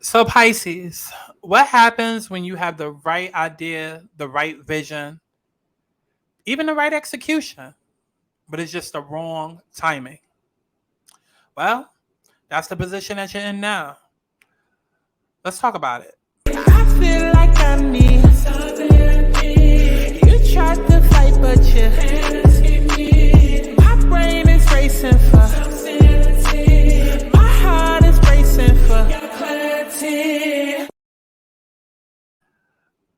So, Pisces, what happens when you have the right idea, the right vision, even the right execution, but it's just the wrong timing? Well, that's the position that you're in now. Let's talk about it. I feel like I need something. You tried to fight, but you can't escape me. My brain is racing for something. My heart is racing for clarity.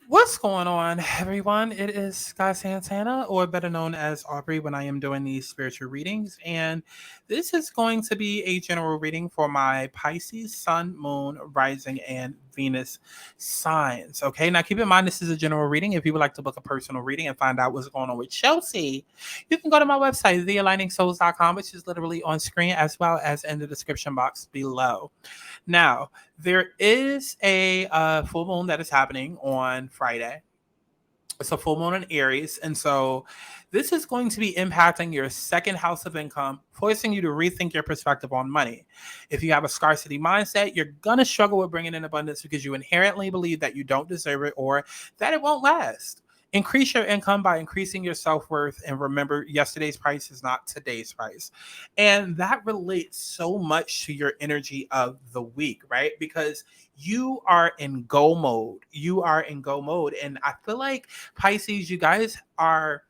What's going on, everyone? It is Santana, or better known as Aubrey, when I am doing these spiritual readings. And this is going to be a general reading for my Pisces, Sun, Moon, Rising, and Venus signs. Okay, now keep in mind this is a general reading. If you would like to book a personal reading and find out what's going on with Chelsea, you can go to my website, thealigningsouls.com, which is literally on screen as well as in the description box below. Now, there is a full moon that is happening on Friday. It's a full moon in Aries. And so this is going to be impacting your second house of income, forcing you to rethink your perspective on money. If you have a scarcity mindset, you're going to struggle with bringing in abundance because you inherently believe that you don't deserve it or that it won't last. Increase your income by increasing your self-worth, and remember, yesterday's price is not today's price. And that relates so much to your energy of the week, right? Because you are in go mode. You are in go mode. And I feel like Pisces, you guys are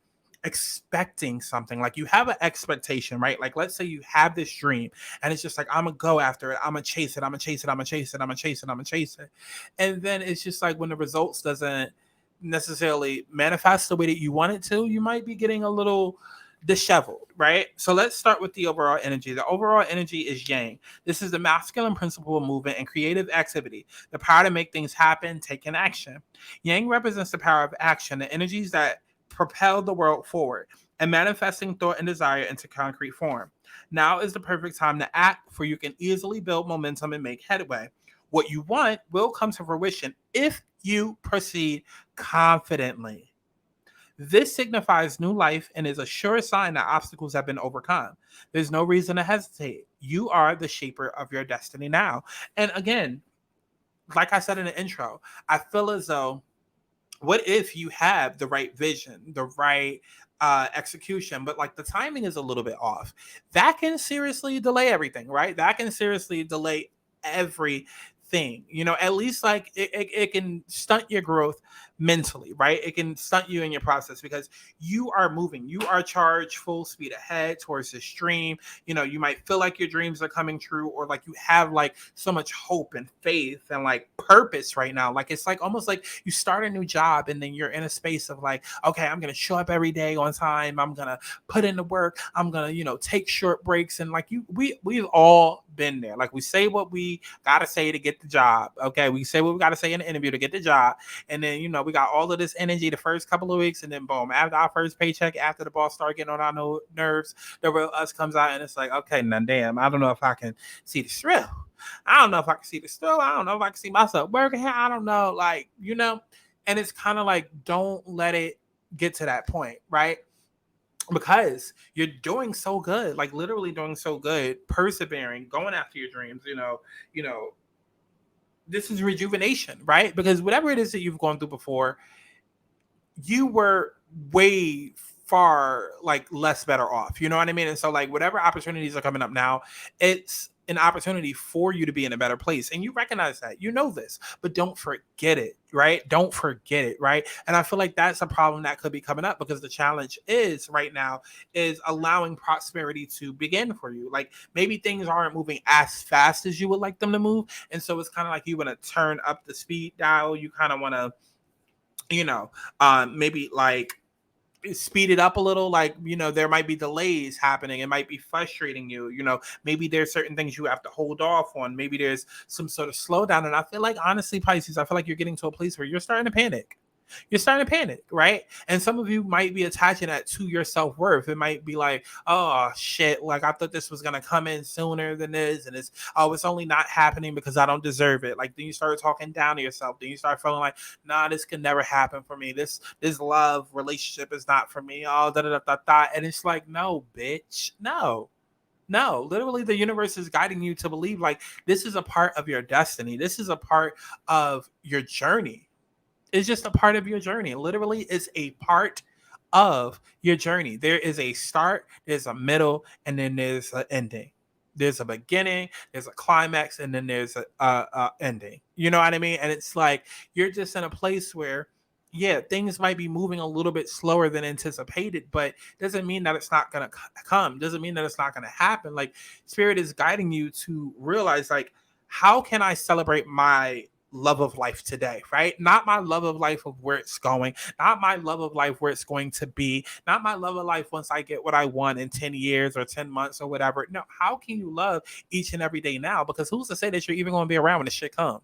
expecting something. Like you have an expectation, right? Like let's say you have this dream and it's just like, I'm gonna go after it, I'm gonna chase it, I'm gonna chase it, I'm gonna chase it, I'm gonna chase it, I'm gonna chase it. And then it's just like when the results doesn't necessarily manifest the way that you want it to, you might be getting a little disheveled, right? So let's start with the overall energy. The overall energy is yang. This is the masculine principle of movement and creative activity, the power to make things happen, take an action. Yang represents the power of action, the energies that propel the world forward and manifesting thought and desire into concrete form. Now is the perfect time to act, for you can easily build momentum and make headway. What you want will come to fruition if you proceed confidently. This signifies new life and is a sure sign that obstacles have been overcome. There's no reason to hesitate. You are the shaper of your destiny now. And again, like I said in the intro, I feel as though what if you have the right vision, the right execution, but like the timing is a little bit off? That can seriously delay everything, right? That can seriously delay everything. At least like it can stunt your growth mentally, right? It can stunt you in your process because you are moving, you are charged full speed ahead towards this dream. You might feel like your dreams are coming true, or like you have like so much hope and faith and like purpose right now. Like it's like almost like you start a new job and then you're in a space of like, okay, I'm gonna show up every day on time, I'm gonna put in the work, I'm gonna take short breaks. And like we've all been there. Like we say what we gotta say to get the job. Okay, we say what we gotta say in the interview to get the job, and then we got all of this energy the first couple of weeks, and then boom, after our first paycheck, after the boss start getting on our nerves, the real us comes out, and it's like, okay, now damn, I don't know if I can see this through. I don't know if I can see this through. I don't know if I can see myself working here. I don't know, and it's kind of like, don't let it get to that point, right? Because you're doing so good, like literally doing so good, persevering, going after your dreams. You know, this is rejuvenation, right? Because whatever it is that you've gone through before, you were way far like less better off. You know what I mean? And so like whatever opportunities are coming up now, it's an opportunity for you to be in a better place. And you recognize that. You know this, but don't forget it, right? Don't forget it, right? And I feel like that's a problem that could be coming up, because the challenge is right now is allowing prosperity to begin for you. Like maybe things aren't moving as fast as you would like them to move. And so it's kind of like you want to turn up the speed dial. You kind of want to maybe like speed it up a little. Like there might be delays happening, it might be frustrating you. Maybe there's certain things you have to hold off on, maybe there's some sort of slowdown. And I feel like, honestly, Pisces, I feel like you're getting to a place where you're starting to panic. You're starting to panic, right? And some of you might be attaching that to your self-worth. It might be like, oh shit, like I thought this was gonna come in sooner than this, and it's only not happening because I don't deserve it. Like then you start talking down to yourself. Then you start feeling like, nah, this can never happen for me. This love relationship is not for me. Oh, da da da da da. And it's like, no, bitch, no. No, literally, the universe is guiding you to believe like this is a part of your destiny. This is a part of your journey. It's just a part of your journey. Literally, it's a part of your journey. There is a start, there's a middle, and then there's an ending. There's a beginning, there's a climax, and then there's a ending. You know what I mean? And it's like you're just in a place where, yeah, things might be moving a little bit slower than anticipated, but doesn't mean that it's not gonna come. Doesn't mean that it's not gonna happen. Like spirit is guiding you to realize, like, how can I celebrate my love of life today, right? Not my love of life of where it's going, not my love of life where it's going to be, not my love of life once I get what I want in 10 years or 10 months or whatever. No, how can you love each and every day now? Because who's to say that you're even going to be around when the shit comes?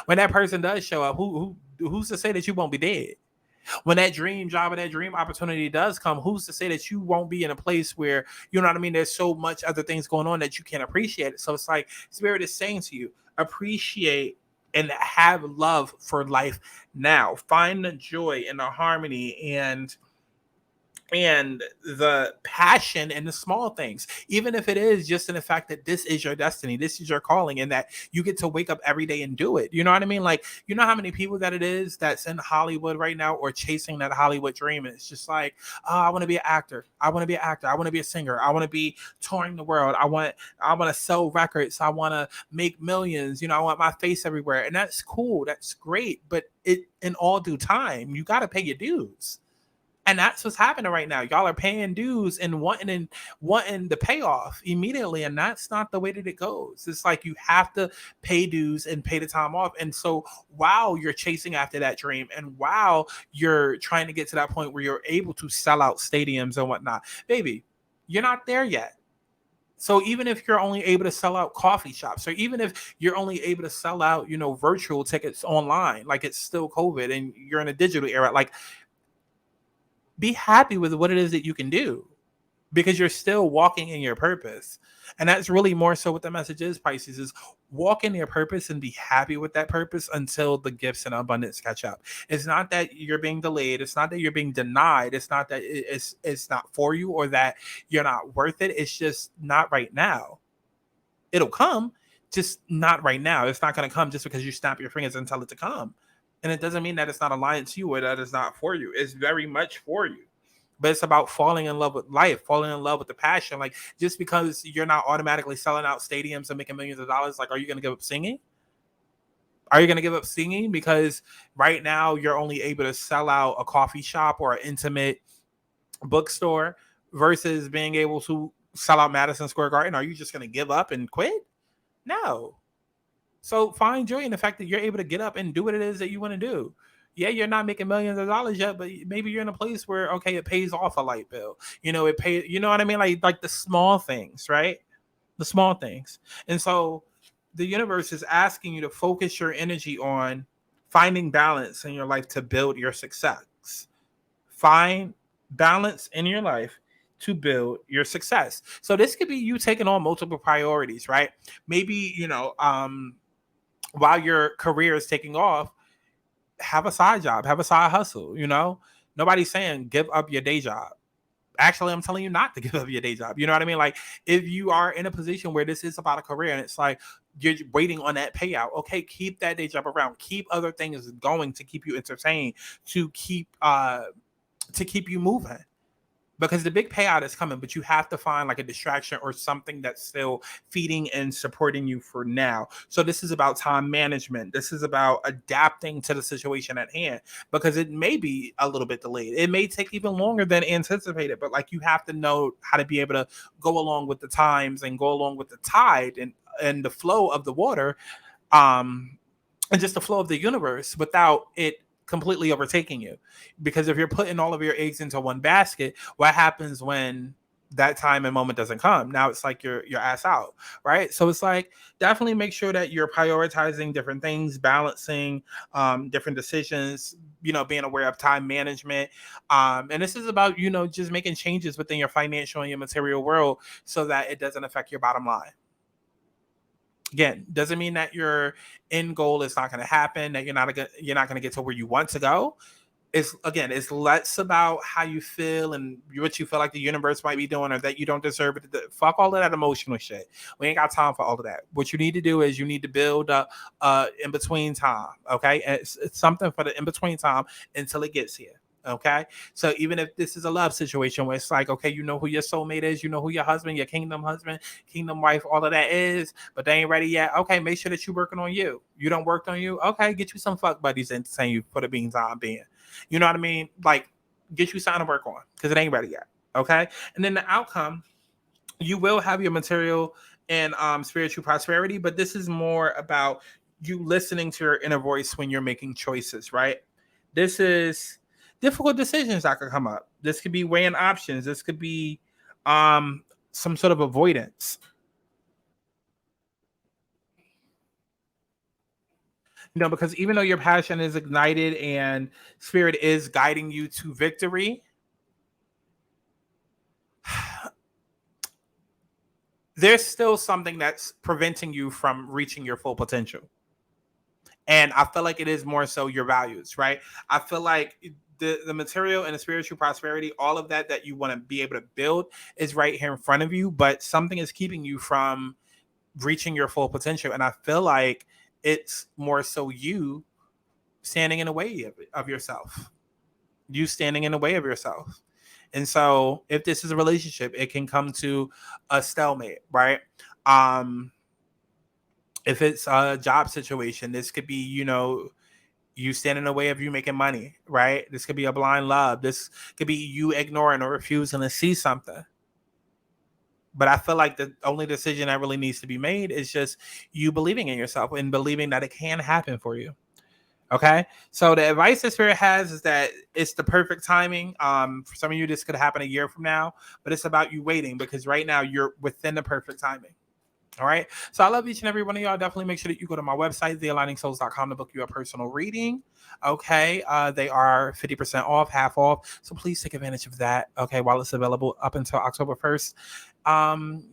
When that person does show up, who's to say that you won't be dead? When that dream job or that dream opportunity does come, who's to say that you won't be in a place where, you know what I mean, there's so much other things going on that you can't appreciate it. So it's like spirit is saying to you, appreciate and have love for life now. Find the joy and the harmony and the passion and the small things, even if it is just in the fact that this is your destiny, this is your calling, and that you get to wake up every day and do it. You know what I mean? Like, you know how many people that it is that's in Hollywood right now or chasing that Hollywood dream, and it's just like, oh, I want to be an actor, I want to be an actor, I want to be a singer, I want to be touring the world, I want to sell records, I want to make millions, you know, I want my face everywhere. And that's cool, that's great, but it, in all due time, you got to pay your dues. And that's what's happening right now. Y'all are paying dues and wanting the payoff immediately, and that's not the way that it goes. It's like you have to pay dues and pay the time off. And so while you're chasing after that dream, and while you're trying to get to that point where you're able to sell out stadiums and whatnot, baby, you're not there yet. So even if you're only able to sell out coffee shops, or even if you're only able to sell out, you know, virtual tickets online, like it's still COVID and you're in a digital era, like be happy with what it is that you can do, because you're still walking in your purpose. And that's really more so what the message is, Pisces, is walk in your purpose and be happy with that purpose until the gifts and abundance catch up. It's not that you're being delayed, it's not that you're being denied, it's not that it's not for you or that you're not worth it. It's just not right now. It'll come, just not right now. It's not going to come just because you snap your fingers and tell it to come. And it doesn't mean that it's not aligned to you or that it's not for you. It's very much for you. But it's about falling in love with life, falling in love with the passion. Like, just because you're not automatically selling out stadiums and making millions of dollars, like, are you going to give up singing? Are you going to give up singing because right now you're only able to sell out a coffee shop or an intimate bookstore versus being able to sell out Madison Square Garden? Are you just going to give up and quit? No. So find joy in the fact that you're able to get up and do what it is that you want to do. Yeah, you're not making millions of dollars yet, but maybe you're in a place where, okay, it pays off a light bill. You know, it pays, you know what I mean? Like the small things, right? The small things. And so the universe is asking you to focus your energy on finding balance in your life to build your success. Find balance in your life to build your success. So this could be you taking on multiple priorities, right? Maybe, while your career is taking off, have a side job, have a side hustle, you know? Nobody's saying give up your day job. Actually, I'm telling you not to give up your day job. You know what I mean? Like, if you are in a position where this is about a career and it's like you're waiting on that payout, okay, keep that day job around. Keep other things going to keep you entertained, to keep you moving, because the big payout is coming, but you have to find like a distraction or something that's still feeding and supporting you for now. So this is about time management. This is about adapting to the situation at hand, because it may be a little bit delayed. It may take even longer than anticipated, but like you have to know how to be able to go along with the times and go along with the tide and the flow of the water, um, and just the flow of the universe without it completely overtaking you. Because if you're putting all of your eggs into one basket, what happens when that time and moment doesn't come? Now it's like you're ass out, right? So it's like, definitely make sure that you're prioritizing different things, balancing different decisions, being aware of time management. And this is about, just making changes within your financial and your material world so that it doesn't affect your bottom line. Again, doesn't mean that your end goal is not going to happen, that you're not going to get to where you want to go. it's less about how you feel and what you feel like the universe might be doing or that you don't deserve it. Fuck all of that emotional shit. We ain't got time for all of that. What you need to do is you need to build up in between time. Okay, and it's something for the in between time until it gets here. Okay, so even if this is a love situation where it's like, okay, you know who your soulmate is, you know who your husband, kingdom wife, all of that is, but they ain't ready yet. Okay, make sure that you're working on you. You don't work on you. Okay, get you some fuck buddies and entertain you for the meantime being. You know what I mean? Like, get you something to work on because it ain't ready yet. Okay. And then the outcome, you will have your material and spiritual prosperity, but this is more about you listening to your inner voice when you're making choices, right? This is difficult decisions that could come up. This could be weighing options. This could be um, some sort of avoidance. Because even though your passion is ignited and spirit is guiding you to victory, there's still something that's preventing you from reaching your full potential. And I feel like it is more so your values, right? I feel like the material and the spiritual prosperity, all of that you want to be able to build is right here in front of you, but something is keeping you from reaching your full potential. And I feel like it's more so you standing in the way of yourself. You standing in the way of yourself. And so if this is a relationship, it can come to a stalemate, right? Um, if it's a job situation, this could be, you stand in the way of you making money, right? This could be a blind love. This could be you ignoring or refusing to see something. But I feel like the only decision that really needs to be made is just you believing in yourself and believing that it can happen for you. Okay. So the advice that Spirit has is that it's the perfect timing. For some of you, this could happen a year from now, but it's about you waiting because right now you're within the perfect timing. All right. So I love each and every one of y'all. Definitely make sure that you go to my website, thealigningsouls.com, to book you a personal reading. Okay. They are 50% off, half off. So please take advantage of that. Okay. While it's available up until October 1st,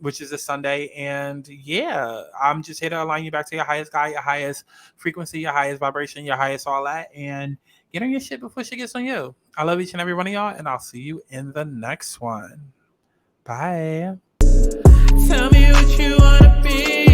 which is this Sunday. And yeah, I'm just here to align you back to your highest guide, your highest frequency, your highest vibration, your highest all that. And get on your shit before shit gets on you. I love each and every one of y'all. And I'll see you in the next one. Bye. Tell me what you wanna be.